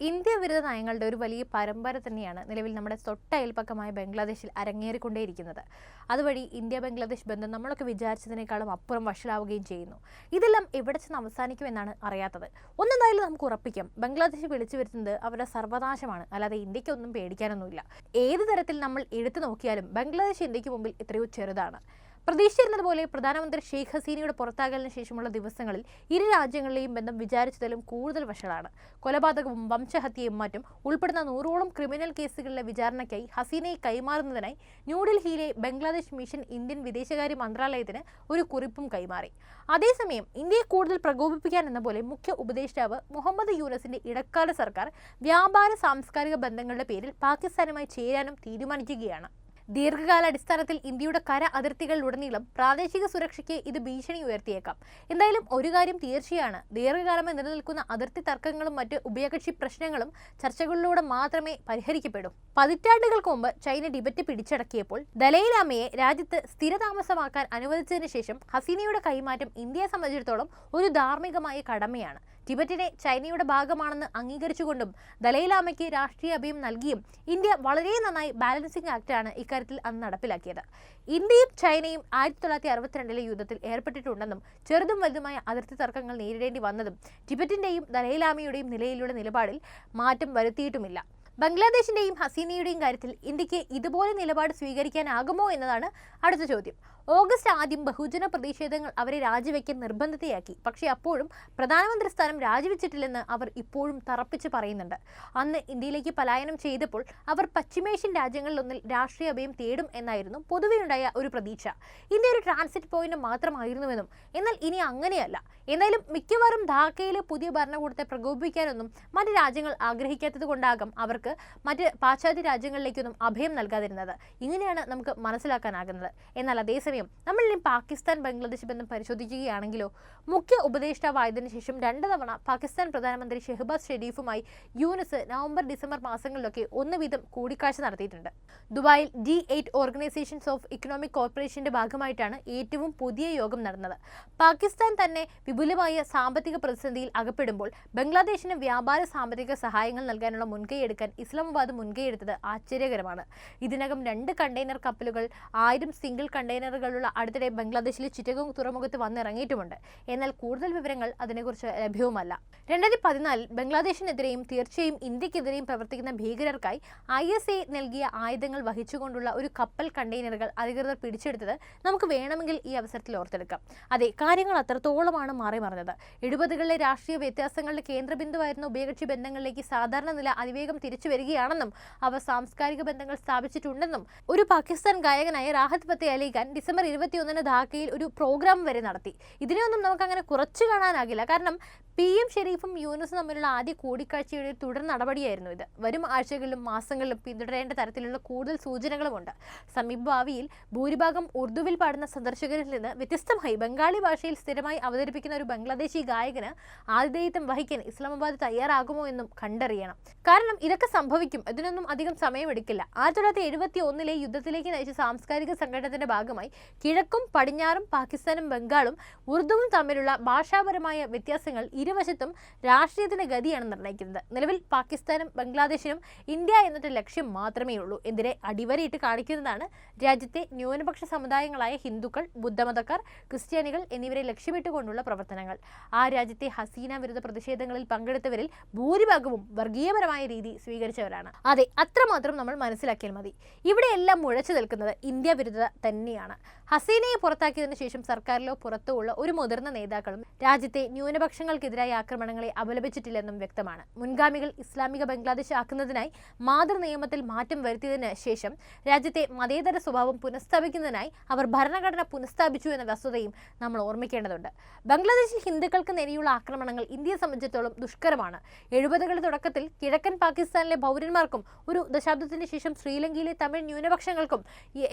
India വിരുദ്ധ നയങ്ങളുടെ ഒരു വലിയ പരമ്പര തന്നെയാണ് നിലവിൽ നമ്മുടെ തൊട്ടയൽപ്പക്കമായ ബംഗ്ലാദേശിൽ അരങ്ങേറിക്കൊണ്ടേയിരിക്കുന്നത്. അതുവഴി ഇന്ത്യ ബംഗ്ലാദേശ് ബന്ധം നമ്മളൊക്കെ വിചാരിച്ചതിനേക്കാളും അപ്പുറം വഷളാവുകയും ചെയ്യുന്നു. ഇതെല്ലാം എവിടെ ചെന്ന് അവസാനിക്കുമെന്നാണ് അറിയാത്തത്. ഒന്നെന്തായാലും നമുക്ക് ഉറപ്പിക്കാം, ബംഗ്ലാദേശ് വിളിച്ചു വരുത്തുന്നത് അവരുടെ സർവനാശമാണ്, അല്ലാതെ ഇന്ത്യക്കൊന്നും പേടിക്കാനൊന്നുമില്ല. ഏത് തരത്തിൽ നമ്മൾ എടുത്തു നോക്കിയാലും ബംഗ്ലാദേശ് ഇന്ത്യക്ക് മുമ്പിൽ എത്രയോ ചെറുതാണ്. പ്രതീക്ഷിച്ചിരുന്നതുപോലെ പ്രധാനമന്ത്രി ഷെയ്ഖ് ഹസീനയുടെ പുറത്താകലിന് ശേഷമുള്ള ദിവസങ്ങളിൽ ഇരു രാജ്യങ്ങളിലെയും ബന്ധം വിചാരിച്ചതിലും കൂടുതൽ വഷളാണ്. കൊലപാതകവും വംശഹത്യയും മറ്റും ഉൾപ്പെടുന്ന 100ഓളം ക്രിമിനൽ കേസുകളിലെ വിചാരണയ്ക്കായി ഹസീനയെ കൈമാറുന്നതിനായി ന്യൂഡൽഹിയിലെ ബംഗ്ലാദേശ് മിഷൻ ഇന്ത്യൻ വിദേശകാര്യ മന്ത്രാലയത്തിന് ഒരു കുറിപ്പും കൈമാറി. അതേസമയം ഇന്ത്യയെ കൂടുതൽ പ്രകോപിപ്പിക്കാൻ എന്ന പോലെ മുഖ്യ ഉപദേഷ്ടാവ് മുഹമ്മദ് യൂനസിന്റെ ഇടക്കാല സർക്കാർ വ്യാപാര സാംസ്കാരിക ബന്ധങ്ങളുടെ പേരിൽ പാകിസ്ഥാനുമായി ചേരാനും തീരുമാനിക്കുകയാണ്. ദീർഘകാലാടിസ്ഥാനത്തിൽ ഇന്ത്യയുടെ കര അതിർത്തികളിലുടനീളം പ്രാദേശിക സുരക്ഷയ്ക്ക് ഇത് ഭീഷണി ഉയർത്തിയേക്കാം. എന്തായാലും ഒരു കാര്യം തീർച്ചയാണ്, ദീർഘകാലമായി നിലനിൽക്കുന്ന അതിർത്തി തർക്കങ്ങളും മറ്റ് ഉഭയകക്ഷി പ്രശ്നങ്ങളും ചർച്ചകളിലൂടെ മാത്രമേ പരിഹരിക്കപ്പെടൂ. പതിറ്റാണ്ടുകൾക്ക് മുമ്പ് ചൈന ടിബറ്റ് പിടിച്ചടക്കിയപ്പോൾ ദലൈലാമയെ രാജ്യത്ത് സ്ഥിരതാമസമാക്കാൻ അനുവദിച്ചതിന് ശേഷം ഹസീനയുടെ കൈമാറ്റം ഇന്ത്യയെ സംബന്ധിച്ചിടത്തോളം ഒരു ധാർമ്മികമായ കടമയാണ്. ടിബറ്റിനെ ചൈനയുടെ ഭാഗമാണെന്ന് അംഗീകരിച്ചുകൊണ്ടും ദലൈലാമയ്ക്ക് രാഷ്ട്രീയ അഭയം നൽകിയും ഇന്ത്യ വളരെ നന്നായി ബാലൻസിംഗ് ആക്ടാണ് ഇക്കാര്യത്തിൽ അന്ന് നടപ്പിലാക്കിയത്. ഇന്ത്യയും ചൈനയും 1962 യുദ്ധത്തിൽ ഏർപ്പെട്ടിട്ടുണ്ടെന്നും ചെറുതും വലുതുമായ അതിർത്തി തർക്കങ്ങൾ നേരിടേണ്ടി വന്നതും ടിബറ്റിന്റെയും ദലൈലാമയുടെയും നിലയിലുള്ള നിലപാടിൽ മാറ്റം വരുത്തിയിട്ടുമില്ല. ബംഗ്ലാദേശിന്റെയും ഹസീനയുടെയും കാര്യത്തിൽ ഇന്ത്യക്ക് ഇതുപോലെ നിലപാട് സ്വീകരിക്കാനാകുമോ എന്നതാണ് അടുത്ത ചോദ്യം. ഓഗസ്റ്റ് 1 ബഹുജന പ്രതിഷേധങ്ങൾ അവരെ രാജിവെക്കാൻ നിർബന്ധിതയാക്കി. പക്ഷേ അപ്പോഴും പ്രധാനമന്ത്രി സ്ഥാനം രാജിവെച്ചിട്ടില്ലെന്ന് അവർ ഇപ്പോഴും തറപ്പിച്ച് പറയുന്നുണ്ട്. അന്ന് ഇന്ത്യയിലേക്ക് പലായനം ചെയ്തപ്പോൾ അവർ പശ്ചിമേഷ്യൻ രാജ്യങ്ങളിലൊന്നിൽ രാഷ്ട്രീയ അഭയം തേടും എന്നായിരുന്നു പൊതുവെയുണ്ടായ ഒരു പ്രതീക്ഷ. ഇന്ത്യ ഒരു ട്രാൻസിറ്റ് പോയിന്റ് മാത്രമായിരുന്നുവെന്നും. എന്നാൽ ഇനി അങ്ങനെയല്ല. എന്തായാലും മിക്കവാറും ധാക്കയിലെ പുതിയ ഭരണകൂടത്തെ പ്രകോപിപ്പിക്കാനൊന്നും മറ്റ് രാജ്യങ്ങൾ ആഗ്രഹിക്കാത്തത് കൊണ്ടാകും അവർക്ക് മറ്റ് പാശ്ചാത്യ രാജ്യങ്ങളിലേക്കൊന്നും അഭയം നൽകാതിരുന്നത്. ഇങ്ങനെയാണ് നമുക്ക് മനസ്സിലാക്കാനാകുന്നത്. എന്നാൽ അതേസമയം നമ്മൾ ഇനി പാകിസ്ഥാൻ ബംഗ്ലാദേശ് ബന്ധം പരിശോധിക്കുകയാണെങ്കിലോ, മുഖ്യ ഉപദേഷ്ടാവായതിനു ശേഷം 2 തവണ പാകിസ്ഥാൻ പ്രധാനമന്ത്രി ഷെഹ്ബാസ് ഷെരീഫുമായി യൂനസ് നവംബർ ഡിസംബർ മാസങ്ങളിലൊക്കെ ഒന്നുവീതം കൂടിക്കാഴ്ച നടത്തിയിട്ടുണ്ട്. ദുബായിൽ G8 ഓർഗനൈസേഷൻസ് ഓഫ് ഇക്കണോമിക് കോർപ്പറേഷന്റെ ഭാഗമായിട്ടാണ് ഏറ്റവും പുതിയ യോഗം നടന്നത്. പാകിസ്ഥാൻ തന്നെ വിപുലമായ സാമ്പത്തിക പ്രതിസന്ധിയിൽ അകപ്പെടുമ്പോൾ ബംഗ്ലാദേശിന് വ്യാപാര സാമ്പത്തിക സഹായങ്ങൾ നൽകാനുള്ള മുൻകൈയെടുക്കാൻ ഇസ്ലാമാബാദ് മുൻകൈയെടുത്തത് ആശ്ചര്യകരമാണ്. ഇതിനകം 2 കണ്ടെയ്നർ കപ്പലുകൾ 1000 സിംഗിൾ കണ്ടെയ്നറുകളുള്ള അടുത്തിടെ ബംഗ്ലാദേശിലെ ചിറ്റഗോങ് തുറമുഖത്ത് വന്നിറങ്ങിയിട്ടുമുണ്ട്. എന്നാൽ കൂടുതൽ വിവരങ്ങൾ അതിനെക്കുറിച്ച് ലഭ്യവുമല്ല. 2014 ബംഗ്ലാദേശിനെതിരെയും തീർച്ചയായും ഇന്ത്യക്കെതിരെയും പ്രവർത്തിക്കുന്ന ഭീകരർക്കായി ISA നൽകിയ ആയുധങ്ങൾ വഹിച്ചുകൊണ്ടുള്ള ഒരു കപ്പൽ കണ്ടെയ്നറുകൾ അധികൃതർ പിടിച്ചെടുത്തത് നമുക്ക് വേണമെങ്കിൽ ഈ അവസരത്തിൽ ഓർത്തെടുക്കാം. അതെ, കാര്യങ്ങൾ അത്രത്തോളമാണ് മാറി മറിഞ്ഞത്. 70കളിലെ രാഷ്ട്രീയ വ്യത്യാസങ്ങളുടെ കേന്ദ്രബിന്ദുവായിരുന്ന ഉഭയകക്ഷി ബന്ധങ്ങളിലേക്ക് സാധാരണ നില അതിവേഗം തിരിച്ചു വരികയാണെന്നും അവ സാംസ്കാരിക ബന്ധങ്ങൾ സ്ഥാപിച്ചിട്ടുണ്ടെന്നും ഒരു പാകിസ്ഥാൻ ഗായകനായ റാഹത്ത് ഫത്തേ അലി ഖാൻ ഡിസംബർ 21 ധാക്കയിൽ ഒരു പ്രോഗ്രാം വരെ നടത്തി. ഇതിനെയൊന്നും നമുക്കങ്ങനെ കുറച്ചു കാണാനാകില്ല. കാരണം PM ഷെരീഫും യൂനസും തമ്മിലുള്ള ആദ്യ കൂടിക്കാഴ്ചയുടെ തുടർ നടപടിയായിരുന്നു ഇത്. വരും ആഴ്ചകളിലും മാസങ്ങളിലും പിന്തുടരേണ്ട തരത്തിലുള്ള കൂടുതൽ സൂചനകളുമുണ്ട്. സമീപ ഭാവിയിൽ ഭൂരിഭാഗം ഉറുദുവിൽ പാടുന്ന സന്ദർശകരിൽ നിന്ന് വ്യത്യസ്തമായി ബംഗാളി ഭാഷയിൽ സ്ഥിരമായി അവതരിപ്പിക്കുന്ന ഒരു ബംഗ്ലാദേശി ഗായകന് ആതിഥേയത്വം വഹിക്കാൻ ഇസ്ലാമാബാദ് തയ്യാറാകുമോ എന്നും കണ്ടറിയണം. കാരണം ഇതൊക്കെ സംഭവിക്കും, ഇതിനൊന്നും അധികം സമയമെടുക്കില്ല. 1971 യുദ്ധത്തിലേക്ക് നയിച്ച സാംസ്കാരിക സംഘടനത്തിന്റെ ഭാഗമായി കിഴക്കും പടിഞ്ഞാറും പാകിസ്ഥാനും ബംഗാളും ഉറുദുവും തമ്മിലുള്ള ഭാഷാപരമായ വ്യത്യാസങ്ങൾ ഇരുവശത്തും രാഷ്ട്രീയത്തിന്റെ ഗതിയാണ് നിർണ്ണയിക്കുന്നത്. നിലവിൽ പാകിസ്ഥാനും ബംഗ്ലാദേശിനും ഇന്ത്യ എന്നൊരു ലക്ഷ്യം മാത്രമേ ഉള്ളൂ. എന്തിനെ അടിവരയിട്ട് കാണിക്കുന്നതാണ് രാജ്യത്തെ ന്യൂനപക്ഷ സമുദായങ്ങളായ ഹിന്ദുക്കൾ, ബുദ്ധമതക്കാർ, ക്രിസ്ത്യാനികൾ എന്നിവരെ ലക്ഷ്യമിട്ടുകൊണ്ടുള്ള പ്രവർത്തനങ്ങൾ. ആ രാജ്യത്തെ ഹസീന വിരുദ്ധ പ്രതിഷേധങ്ങളിൽ പങ്കെടുത്തവരിൽ ഭൂരിഭാഗവും വർഗീയപരമായ രീതി സ്വീകരിച്ചവരാണ്. അതെ, അത്രമാത്രം നമ്മൾ മനസ്സിലാക്കിയാൽ മതി. ഇവിടെയെല്ലാം മുഴച്ചു നിൽക്കുന്നത് ഇന്ത്യ വിരുദ്ധത തന്നെയാണ്. ഹസീനയെ പുറത്താക്കിയതിനു ശേഷം സർക്കാരിലോ പുറത്തോ ഉള്ള ഒരു മുതിർന്ന നേതാക്കളും രാജ്യത്തെ ന്യൂനപക്ഷങ്ങൾക്കെതിരായ ആക്രമണങ്ങളെ അപലപിച്ചിട്ടില്ലെന്നും വ്യക്തമാണ്. മുൻഗാമികൾ ഇസ്ലാമിക ബംഗ്ലാദേശ് ആക്കുന്നതിനായി മാതൃനിയമത്തിൽ മാറ്റം വരുത്തിയതിന് ശേഷം രാജ്യത്തെ മതേതര സ്വഭാവം പുനഃസ്ഥാപിക്കുന്നതിനായി അവർ ഭരണഘടന പുനഃസ്ഥാപിച്ചു എന്ന വസ്തുതയും നമ്മൾ ഓർമ്മിക്കേണ്ടതുണ്ട്. ബംഗ്ലാദേശിൽ ഹിന്ദുക്കൾക്ക് നേരെയുള്ള ആക്രമണങ്ങൾ ഇന്ത്യയെ സംബന്ധിച്ചിടത്തോളം ദുഷ്കരമാണ്. 70കളുടെ തുടക്കത്തിൽ കിഴക്കൻ പാകിസ്ഥാനിലെ പൗരന്മാർക്കും ഒരു ദശാബ്ദത്തിന് ശേഷം ശ്രീലങ്കയിലെ തമിഴ് ന്യൂനപക്ഷങ്ങൾക്കും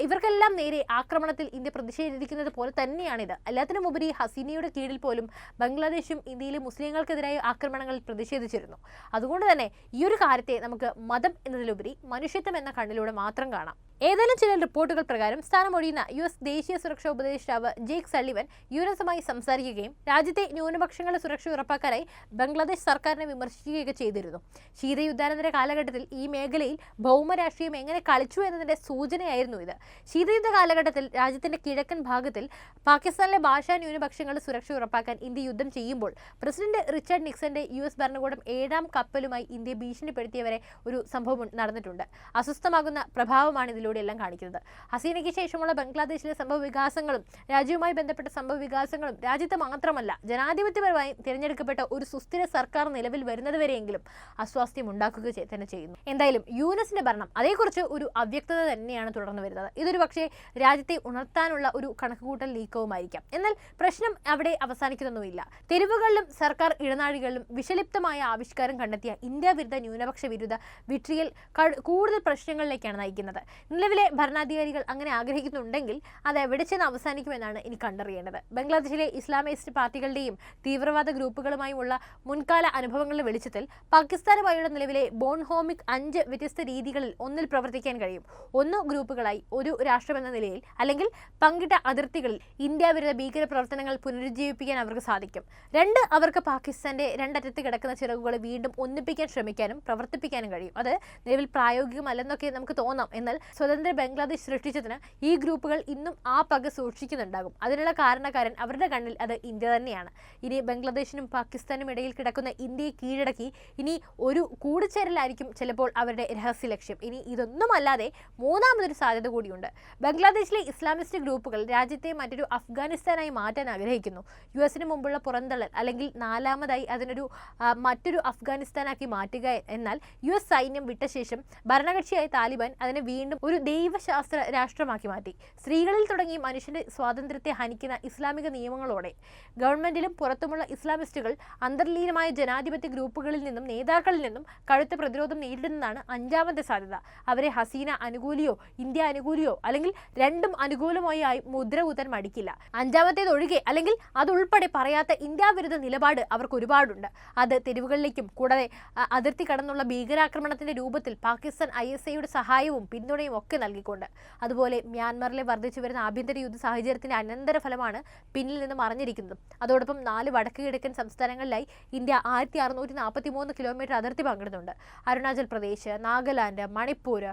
ഇവർക്കെല്ലാം നേരെ ആക്രമണത്തിൽ ഇന്ത്യ പ്രതിഷേധിക്കുന്നത് പോലെ തന്നെയാണിത്. എല്ലാത്തിനുമുപരി ഹസീനയുടെ കീഴിൽ പോലും ബംഗ്ലാദേശും ഇന്ത്യയിലെ മുസ്ലിങ്ങൾക്കെതിരായ ആക്രമണങ്ങളിൽ പ്രതിഷേധിച്ചിരുന്നു. അതുകൊണ്ട് തന്നെ ഈ ഒരു കാര്യത്തെ നമുക്ക് മതം എന്നതിലുപരി മനുഷ്യത്വം എന്ന കണ്ണിലൂടെ മാത്രം കാണാം. ഏതായാലും ചില റിപ്പോർട്ടുകൾ പ്രകാരം സ്ഥാനമൊഴിയുന്ന US ദേശീയ സുരക്ഷാ ഉപദേഷ്ടാവ് ജേക്ക് സള്ളിവൻ യുഎനുമായി സംസാരിക്കുകയും രാജ്യത്തെ ന്യൂനപക്ഷങ്ങളുടെ സുരക്ഷ ഉറപ്പാക്കാനായി ബംഗ്ലാദേശ് സർക്കാരിനെ വിമർശിക്കുകയൊക്കെ ചെയ്തിരുന്നു. ശീതയുദ്ധാനന്തര കാലഘട്ടത്തിൽ ഈ മേഖലയിൽ ഭൗമരാഷ്ട്രീയം എങ്ങനെ കളിച്ചു എന്നതിന്റെ സൂചനയായിരുന്നു ഇത്. ശീതയുദ്ധ കാലഘട്ടത്തിൽ രാജ്യത്തിന്റെ കിഴക്കൻ ഭാഗത്തിൽ പാകിസ്ഥാനിലെ ഭാഷാ ന്യൂനപക്ഷങ്ങളുടെ സുരക്ഷ ഉറപ്പാക്കാൻ ഇന്ത്യ യുദ്ധം ചെയ്യുമ്പോൾ പ്രസിഡന്റ് റിച്ചാർഡ് നിക്സന്റെ US ഭരണകൂടം 7ാം കപ്പലുമായി ഇന്ത്യയെ ഭീഷണിപ്പെടുത്തിയവരെ ഒരു സംഭവം നടന്നിട്ടുണ്ട്. അസ്വസ്ഥമാകുന്ന പ്രഭാവമാണ് ഇതിലൂടെ എല്ലാം കാണിക്കുന്നത്. ഹസീനയ്ക്ക് ശേഷമുള്ള ബംഗ്ലാദേശിലെ സംഭവ വികാസങ്ങളും രാജ്യവുമായി ബന്ധപ്പെട്ട സംഭവ വികാസങ്ങളും രാജ്യത്ത് മാത്രമല്ല ജനാധിപത്യപരമായി തിരഞ്ഞെടുക്കപ്പെട്ട ഒരു സുസ്ഥിര സർക്കാർ നിലവിൽ വരുന്നതുവരെയെങ്കിലും അസ്വാസ്ഥ്യം ഉണ്ടാക്കുക തന്നെ ചെയ്യുന്നു. എന്തായാലും യുഎസിന്റെ ഭരണം അതേക്കുറിച്ച് ഒരു അവ്യക്തത തന്നെയാണ് തുടർന്ന് വരുന്നത്. ഇതൊരു പക്ഷേ രാജ്യത്തെ ഉണർത്താനുള്ള ഒരു കണക്കുകൂട്ടൽ നീക്കവുമായിരിക്കാം. എന്നാൽ പ്രശ്നം അവിടെ അവസാനിക്കുന്നൊന്നുമില്ല. തെരുവുകളിലും സർക്കാർ ഇടനാഴികളിലും വിഷലിപ്തമായ ആവിഷ്കാരം കണ്ടെത്തിയ ഇന്ത്യ വിരുദ്ധ ന്യൂനപക്ഷ വിരുദ്ധ വിട്രിയൽ കൂടുതൽ പ്രശ്നങ്ങളിലേക്കാണ് നയിക്കുന്നത്. നിലവിലെ ഭരണാധികാരികൾ അങ്ങനെ ആഗ്രഹിക്കുന്നുണ്ടെങ്കിൽ അത് എവിടെ ചെന്ന് അവസാനിക്കുമെന്നാണ് ഇനി കണ്ടറിയേണ്ടത്. ബംഗ്ലാദേശിലെ ഇസ്ലാമിസ്റ്റ് പാർട്ടികളുടെയും തീവ്രവാദ ഗ്രൂപ്പുകളുമായുമുള്ള മുൻകാല അനുഭവങ്ങളുടെ വെളിച്ചത്തിൽ പാകിസ്ഥാനുമായുള്ള നിലവിലെ ബോൺഹോമിക് 5 വ്യത്യസ്ത രീതികളിൽ ഒന്നിൽ പ്രവർത്തിക്കാൻ കഴിയും. 1 ഗ്രൂപ്പുകളായി ഒരു രാഷ്ട്രമെന്ന നിലയിൽ അല്ലെങ്കിൽ പങ്കിട്ട അതിർത്തികളിൽ ഇന്ത്യ വിരുദ്ധ ഭീകര പ്രവർത്തനങ്ങൾ പുനരുജ്ജീവിപ്പിക്കാൻ അവർക്ക് സാധിക്കും. 2 അവർക്ക് പാകിസ്ഥാന്റെ രണ്ടറ്റത്ത് കിടക്കുന്ന ചിറകുകളെ വീണ്ടും ഒന്നിപ്പിക്കാൻ ശ്രമിക്കാനും പ്രവർത്തിപ്പിക്കാനും കഴിയും. അത് നിലവിൽ പ്രായോഗികമല്ലെന്നൊക്കെ നമുക്ക് തോന്നാം. എന്നാൽ സ്വതന്ത്ര ബംഗ്ലാദേശ് സൃഷ്ടിച്ചതിന് ഈ ഗ്രൂപ്പുകൾ ഇന്നും ആ പക സൂക്ഷിക്കുന്നുണ്ടാകും. അതിനുള്ള കാരണക്കാരൻ അവരുടെ കണ്ണിൽ അത് ഇന്ത്യ തന്നെയാണ്. ഇനി ബംഗ്ലാദേശിനും പാകിസ്ഥാനും ഇടയിൽ കിടക്കുന്ന ഇന്ത്യയെ കീഴടക്കി ഇനി ഒരു കൂടിച്ചേരലായിരിക്കും ചിലപ്പോൾ അവരുടെ രഹസ്യ ലക്ഷ്യം. ഇനി ഇതൊന്നുമല്ലാതെ മൂന്നാമതൊരു സാധ്യത കൂടിയുണ്ട്. ബംഗ്ലാദേശിലെ ഇസ്ലാമിസ്റ്റ് ഗ്രൂപ്പുകൾ രാജ്യത്തെ മറ്റൊരു അഫ്ഗാനിസ്ഥാനായി മാറ്റാൻ ആഗ്രഹിക്കുന്നു. യുഎസിന് മുമ്പുള്ള പുറന്തള്ളൽ അല്ലെങ്കിൽ 4ാമതായി അതിനൊരു മറ്റൊരു അഫ്ഗാനിസ്ഥാനാക്കി മാറ്റുക. എന്നാൽ US സൈന്യം വിട്ട ശേഷം ഭരണകക്ഷിയായ താലിബാൻ അതിനെ വീണ്ടും ഒരു ദൈവശാസ്ത്ര രാഷ്ട്രമാക്കി മാറ്റി. സ്ത്രീകളിൽ തുടങ്ങി മനുഷ്യന്റെ സ്വാതന്ത്ര്യത്തെ ഹനിക്കുന്ന ഇസ്ലാമിക നിയമങ്ങളോടെ ഗവൺമെന്റിലും പുറത്തുമുള്ള ഇസ്ലാമിസ്റ്റുകൾ അന്തർലീനമായ ജനാധിപത്യ ഗ്രൂപ്പുകളിൽ നിന്നും നേതാക്കളിൽ നിന്നും കടുത്ത പ്രതിരോധം നേരിടുന്നതാണ് 5ാമത്തെ സാധ്യത. അവരെ ഹസീന അനുകൂലിയോ ഇന്ത്യ അനുകൂലിയോ അല്ലെങ്കിൽ രണ്ടും അനുകൂലമായി മുദ്ര കുത്താൻ മടിക്കില്ല. 5ാമത്തേത് ഒഴികെ അല്ലെങ്കിൽ അതുൾപ്പെടെ പറയാത്ത ഇന്ത്യ വിരുദ്ധ നിലപാട് അവർക്ക് ഒരുപാടുണ്ട്. അത് തെരുവുകളിലേക്കും കൂടാതെ അതിർത്തി കടന്നുള്ള ഭീകരാക്രമണത്തിന്റെ രൂപത്തിൽ പാകിസ്ഥാൻ ISIയുടെ സഹായവും പിന്തുണയും ഒക്കെ നൽകിക്കൊണ്ട്. അതുപോലെ മ്യാൻമറിലെ വർദ്ധിച്ചു വരുന്ന ആഭ്യന്തര യുദ്ധ സാഹചര്യത്തിന്റെ അനന്തരഫലമാണ് പിന്നിൽ നിന്ന് മറിഞ്ഞിരിക്കുന്നത്. അതോടൊപ്പം 4 വടക്ക് കിഴക്കൻ സംസ്ഥാനങ്ങളിലായി ഇന്ത്യ 1643 കിലോമീറ്റർ അതിർത്തി പങ്കിടുന്നുണ്ട്. അരുണാചൽ പ്രദേശ്, നാഗാലാൻഡ്, മണിപ്പൂർ,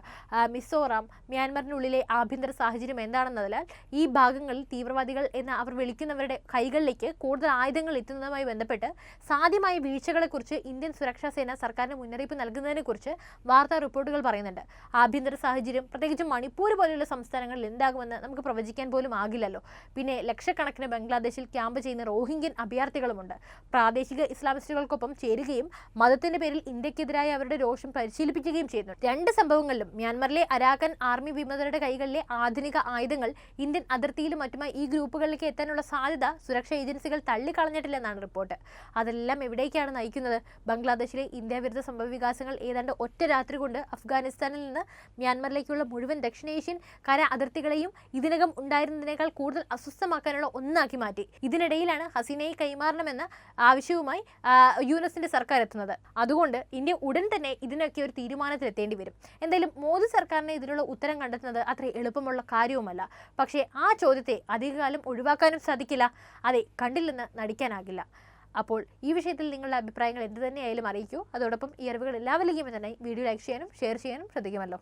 മിസോറാം, മ്യാൻമറിനുള്ളിലെ ആഭ്യന്തര സാഹചര്യം എന്താണെന്നതിനാൽ ഈ ഭാഗങ്ങളിൽ തീവ്രവാദികൾ എന്ന് അവർ വിളിക്കുന്നവരുടെ കൈകളിലേക്ക് കൂടുതൽ ആയുധങ്ങൾ എത്തുന്നതുമായി ബന്ധപ്പെട്ട് സാധ്യമായ വീഴ്ചകളെക്കുറിച്ച് ഇന്ത്യൻ സുരക്ഷാ സേന സർക്കാരിന് മുന്നറിയിപ്പ് നൽകുന്നതിനെക്കുറിച്ച് വാർത്താ റിപ്പോർട്ടുകൾ പറയുന്നുണ്ട്. ആഭ്യന്തര സാഹചര്യം പ്രത്യേകിച്ചും മണിപ്പൂർ പോലെയുള്ള സംസ്ഥാനങ്ങളിൽ എന്താകുമെന്ന് നമുക്ക് പ്രവചിക്കാൻ പോലും ആകില്ലല്ലോ. പിന്നെ ലക്ഷക്കണക്കിന് ബംഗ്ലാദേശിൽ ക്യാമ്പ് ചെയ്യുന്ന റോഹിംഗ്യൻ അഭയാർത്ഥികളുമുണ്ട്. പ്രാദേശിക ഇസ്ലാമിസ്റ്റുകൾക്കൊപ്പം ചേരുകയും മതത്തിന്റെ പേരിൽ ഇന്ത്യക്കെതിരായ അവരുടെ രോഷം പരിശീലിപ്പിക്കുകയും ചെയ്യുന്നു. 2 സംഭവങ്ങളിലും മ്യാൻമറിലെ അരാക്കൻ ആർമി വിമതരുടെ കൈകളിലെ ആധുനിക ആയുധങ്ങൾ ഇന്ത്യൻ അതിർത്തിയിലും മറ്റുമായി ഈ ഗ്രൂപ്പുകളിലേക്ക് എത്താനുള്ള സാധ്യത സുരക്ഷാ ഏജൻസികൾ തള്ളിക്കളഞ്ഞിട്ടില്ലെന്നാണ് റിപ്പോർട്ട്. അതെല്ലാം എവിടേക്കാണ് നയിക്കുന്നത്? ബംഗ്ലാദേശിലെ ഇന്ത്യ വിരുദ്ധ സംഭവ വികാസങ്ങൾ ഏതാണ്ട് ഒറ്റ രാത്രി കൊണ്ട് അഫ്ഗാനിസ്ഥാനിൽ നിന്ന് മ്യാൻമറിലേക്കുള്ള മുഴുവൻ ദക്ഷിണേഷ്യൻ കര അതിർത്തികളെയും ഇതിനകം ഉണ്ടായിരുന്നതിനേക്കാൾ കൂടുതൽ അസ്വസ്ഥമാക്കാനുള്ള ഒന്നാക്കി മാറ്റി. ഇതിനിടയിലാണ് ഹസീനയെ കൈമാറണമെന്ന ആവശ്യവുമായി യുഎസിന്റെ സർക്കാർ എത്തുന്നത്. അതുകൊണ്ട് ഇന്ത്യ ഉടൻ തന്നെ ഇതിനൊക്കെ ഒരു തീരുമാനത്തിലെത്തേണ്ടി വരും. എന്തായാലും മോദി സർക്കാരിനെ ഇതിനുള്ള ഉത്തരം കണ്ടെത്തുന്നത് അത്ര എളുപ്പമുള്ള കാര്യവുമല്ല. പക്ഷേ ആ ചോദ്യത്തെ അധികകാലം ഒഴിവാക്കാനും സാധിക്കില്ല. അതെ, കണ്ടില്ലെന്ന് നടിക്കാനാകില്ല. അപ്പോൾ ഈ വിഷയത്തിൽ നിങ്ങളുടെ അഭിപ്രായങ്ങൾ എന്ത് തന്നെയായാലും അറിയിക്കൂ. അതോടൊപ്പം ഈ അറിവുകൾ എല്ലാവരിലേക്കും തന്നെ വീഡിയോ ലൈക്ക് ചെയ്യാനും ഷെയർ ചെയ്യാനും ശ്രദ്ധിക്കുമല്ലോ.